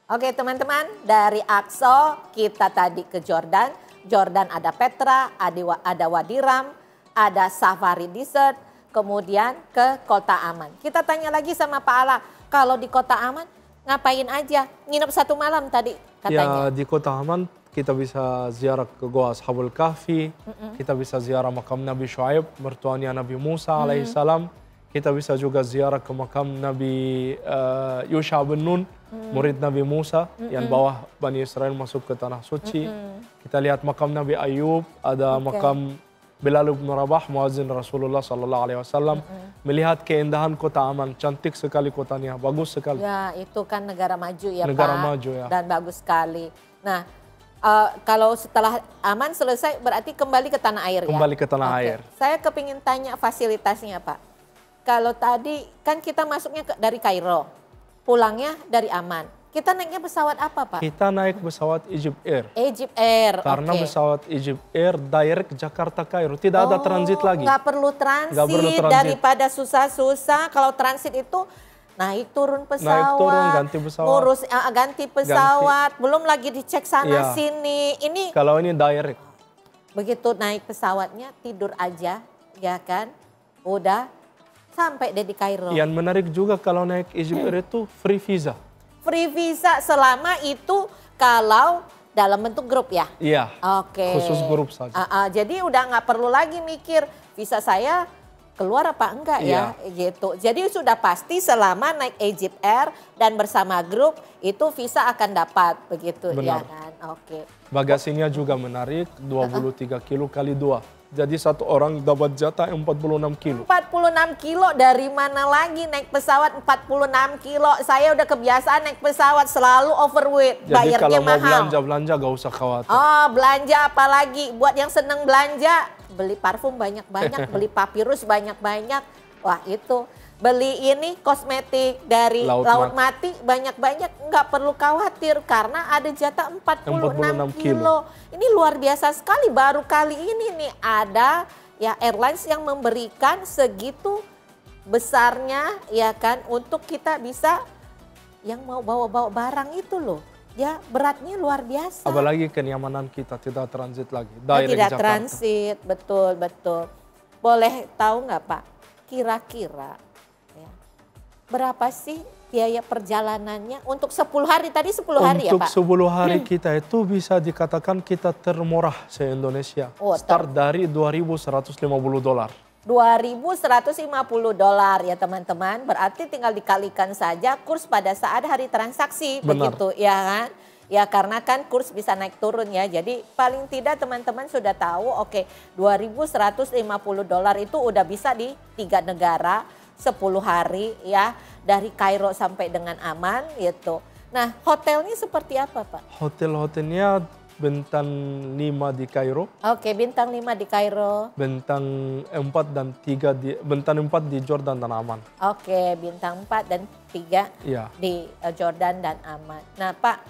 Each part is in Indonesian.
Oke teman-teman, dari Aqsa kita tadi ke Jordan. Jordan ada Petra, ada Wadi Ram, ada Safari Desert, kemudian ke Kota Aman. Kita tanya lagi sama Pak Ala, kalau di Kota Aman ngapain aja? Nginep 1 malam tadi katanya. Ya di Kota Aman kita bisa ziarah ke Goa Ashabul Kahfi, kita bisa ziarah makam Nabi Shu'aib, mertuanya Nabi Musa alaihissalam. Kita bisa juga ziarah ke makam Nabi Yusha bin Nun, murid Nabi Musa yang bawa Bani Israel masuk ke Tanah Suci. Kita lihat makam Nabi Ayub, ada makam Bilal bin Rabah, muazzin Rasulullah SAW. Melihat keindahan Kota Aman, cantik sekali kotanya, bagus sekali. Ya itu kan negara maju ya negara Pak. Maju ya. Dan bagus sekali. Nah kalau setelah Aman selesai berarti kembali ke tanah air ya? Kembali ke tanah air. Saya kepingin tanya fasilitasnya Pak. Kalau tadi kan kita masuknya dari Kairo, pulangnya dari Aman. Kita naiknya pesawat apa Pak? Kita naik pesawat Egypt Air. Egypt Air, Karena pesawat Egypt Air direct Jakarta Kairo, tidak ada transit lagi. Nggak perlu transit, daripada susah-susah. Kalau transit itu naik turun pesawat, naik turun ganti pesawat, ngurus ganti pesawat, belum lagi dicek sana sini. Ini kalau ini direct. Begitu naik pesawatnya tidur aja, ya kan? Udah sampai deh di Kairo. Yang menarik juga kalau naik Egypt Air itu free visa. Free visa selama itu kalau dalam bentuk grup ya? Iya, khusus grup saja. Jadi udah nggak perlu lagi mikir visa saya keluar apa enggak ya gitu. Jadi sudah pasti selama naik Egypt Air dan bersama grup itu visa akan dapat begitu. Benar. Ya kan? Bagasinya juga menarik, 23 kilo kali 2. Jadi satu orang dapat jatah 46 kilo. 46 kilo dari mana lagi naik pesawat 46 kilo. Saya udah kebiasaan naik pesawat selalu overweight. Jadi bayarnya kalau mau mahal. belanja gak usah khawatir. Oh belanja apalagi buat yang seneng belanja. Beli parfum banyak-banyak, beli papirus banyak-banyak. Wah itu. Beli ini kosmetik dari Laut Mati banyak-banyak, nggak perlu khawatir karena ada jatah 46 kilo. Ini luar biasa sekali, baru kali ini nih ada ya airlines yang memberikan segitu besarnya ya kan untuk kita bisa yang mau bawa-bawa barang itu loh. Ya beratnya luar biasa. Apalagi kenyamanan kita tidak transit lagi. Tidak transit, betul. Boleh tahu nggak Pak, kira-kira berapa sih biaya perjalanannya untuk 10 hari tadi 10 hari ya Pak? Untuk 10 hari kita itu bisa dikatakan kita termurah se-Indonesia. Start dari $2.150. $2.150 ya teman-teman. Berarti tinggal dikalikan saja kurs pada saat hari transaksi. Benar. Begitu ya kan? Ya karena kan kurs bisa naik turun ya. Jadi paling tidak teman-teman sudah tahu oke $2.150 itu udah bisa di 3 negara. 10 hari ya dari Kairo sampai dengan Aman gitu. Nah hotelnya seperti apa Pak? Hotelnya bintang 5 di Kairo. Oke bintang 5 di Kairo. Bintang 4 dan 3 bintang 4 di Jordan dan Aman. Oke bintang 4 dan 3 di Jordan dan Aman. Nah Pak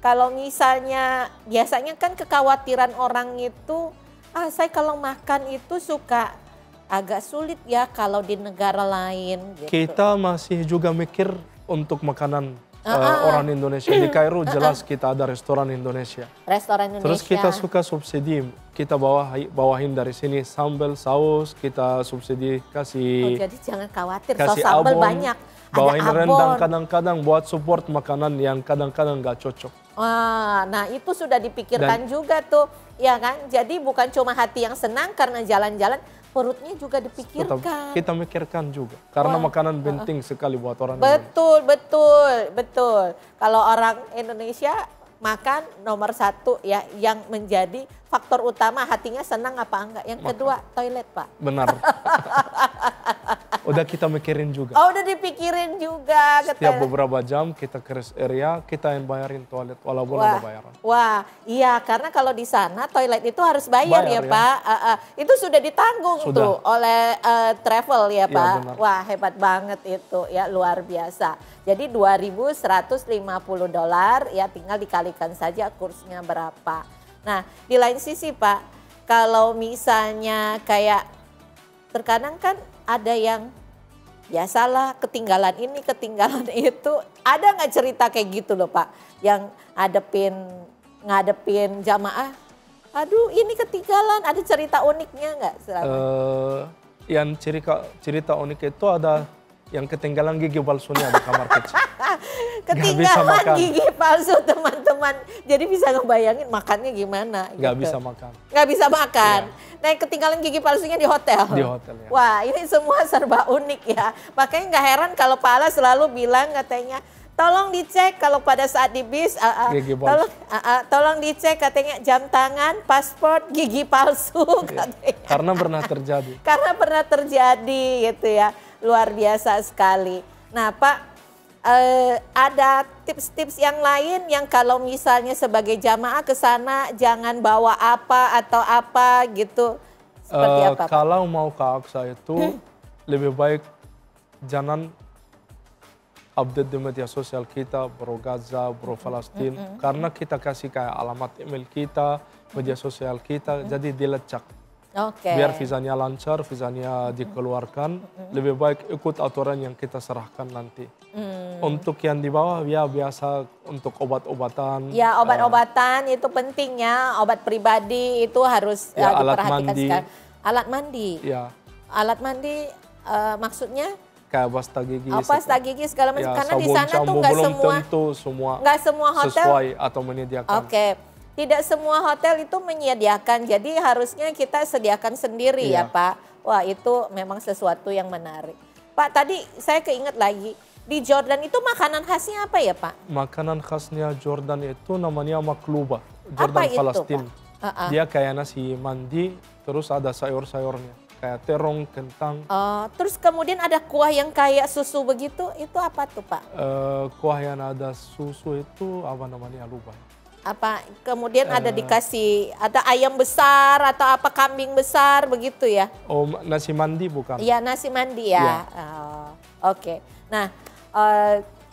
kalau misalnya biasanya kan kekhawatiran orang itu saya kalau makan itu suka agak sulit ya kalau di negara lain. Gitu. Kita masih juga mikir untuk makanan orang Indonesia. Di Kairo jelas kita ada restoran Indonesia. Restoran Indonesia. Terus kita suka subsidi. Kita bawahin dari sini sambal, saus, kita subsidi kasih. Jadi jangan khawatir, kasih sambal abon, banyak. Bawahin ada rendang kadang-kadang buat support makanan yang kadang-kadang nggak cocok. Nah itu sudah dipikirkan juga tuh. Ya kan, jadi bukan cuma hati yang senang karena jalan-jalan. Perutnya juga dipikirkan. Kita mikirkan juga. Karena makanan penting sekali buat orang Indonesia. Betul. Kalau orang Indonesia makan nomor 1 ya yang menjadi faktor utama hatinya senang apa enggak. Yang kedua toilet Pak. Benar. Udah kita mikirin juga. Oh udah dipikirin juga. Setiap beberapa jam kita ke rest area kita yang bayarin toilet walaupun ada bayaran. Wah iya karena kalau di sana toilet itu harus bayar ya Pak. Itu sudah ditanggung tuh oleh travel ya Pak. Benar. Wah hebat banget itu ya luar biasa. Jadi $2.150 ya tinggal dikalikan saja kursnya berapa. Nah di lain sisi Pak kalau misalnya kayak terkadang kan ada yang biasalah ketinggalan ini ketinggalan itu Ada nggak cerita kayak gitu loh Pak, yang ngadepin jamaah, aduh ini ketinggalan, ada cerita uniknya nggak? Yang cerita unik itu ada yang ketinggalan gigi palsunya di kamar kecil. Ketinggalan gigi palsu teman-teman. Jadi bisa ngebayangin makannya gimana. Nggak gitu. bisa makan. Nggak bisa makan. Ya. Nah ketinggalan gigi palsunya di hotel. Di hotel ya. Wah ini semua serba unik ya. Makanya nggak heran kalau Pak Ala selalu bilang katanya, tolong dicek kalau pada saat di bis, tolong dicek katanya jam tangan, paspor, gigi palsu katanya. Karena pernah terjadi. Karena pernah terjadi gitu ya. Luar biasa sekali. Nah Pak, ada tips-tips yang lain yang kalau misalnya sebagai jamaah ke sana jangan bawa apa atau apa gitu. Seperti apa Pak? Kalau mau ke Aqsa itu lebih baik jangan update di media sosial kita, Bro Gaza, Bro Palestina. Karena kita kasih kayak alamat email kita, media sosial kita, jadi dilecak. Biar visanya lancar, visanya dikeluarkan, lebih baik ikut aturan yang kita serahkan nanti. Untuk yang di bawah ya biasa untuk obat-obatan. Ya obat-obatan itu pentingnya, obat pribadi itu harus ya, diperhatikan sekali. Alat mandi? Ya. Alat mandi maksudnya? Kayak pasta gigi. Pasta gigi segala macam. Ya, karena di sana tuh nggak semua hotel sesuai atau menyediakan. Tidak semua hotel itu menyediakan, jadi harusnya kita sediakan sendiri ya Pak. Wah itu memang sesuatu yang menarik. Pak tadi saya keinget lagi, di Jordan itu makanan khasnya apa ya Pak? Makanan khasnya Jordan itu namanya makluba, Jordan Palestina. Dia kayak nasi mandi, terus ada sayur-sayurnya, kayak terong, kentang. Terus kemudian ada kuah yang kayak susu begitu, itu apa tuh Pak? Kuah yang ada susu itu apa namanya, lupa. Apa kemudian ada dikasih ada ayam besar atau apa kambing besar begitu ya? Nasi mandi bukan? Iya nasi mandi ya. Oke. Nah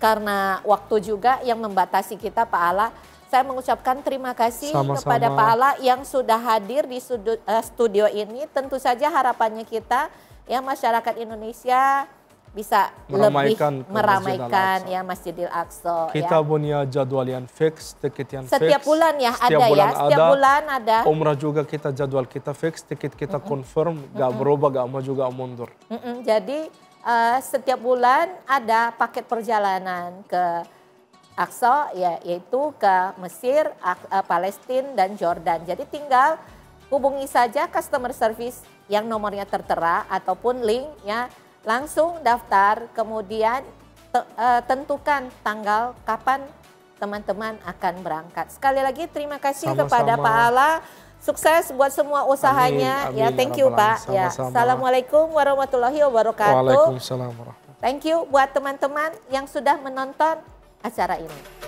karena waktu juga yang membatasi kita Pak Ala, saya mengucapkan terima kasih kepada Pak Ala yang sudah hadir di studio ini. Tentu saja harapannya kita ya masyarakat Indonesia bisa lebih meramaikan ya Masjidil Aqsa. Kita punya jadwal yang fix, tiket yang fix. Setiap bulan ya ada ya, setiap bulan ada. Umrah juga kita jadwal kita fix, tiket kita confirm, gak berubah, gak mau juga mundur. Jadi setiap bulan ada paket perjalanan ke Aqsa, yaitu ke Mesir, Palestina dan Jordan. Jadi tinggal hubungi saja customer service yang nomornya tertera ataupun link ya. Langsung daftar, kemudian tentukan tanggal kapan teman-teman akan berangkat. Sekali lagi terima kasih kepada Pak Ala. Sukses buat semua usahanya. Amin, ya, thank you Pak. Ya, Assalamualaikum warahmatullahi wabarakatuh. Waalaikumsalam warahmatullahi wabarakatuh. Thank you buat teman-teman yang sudah menonton acara ini.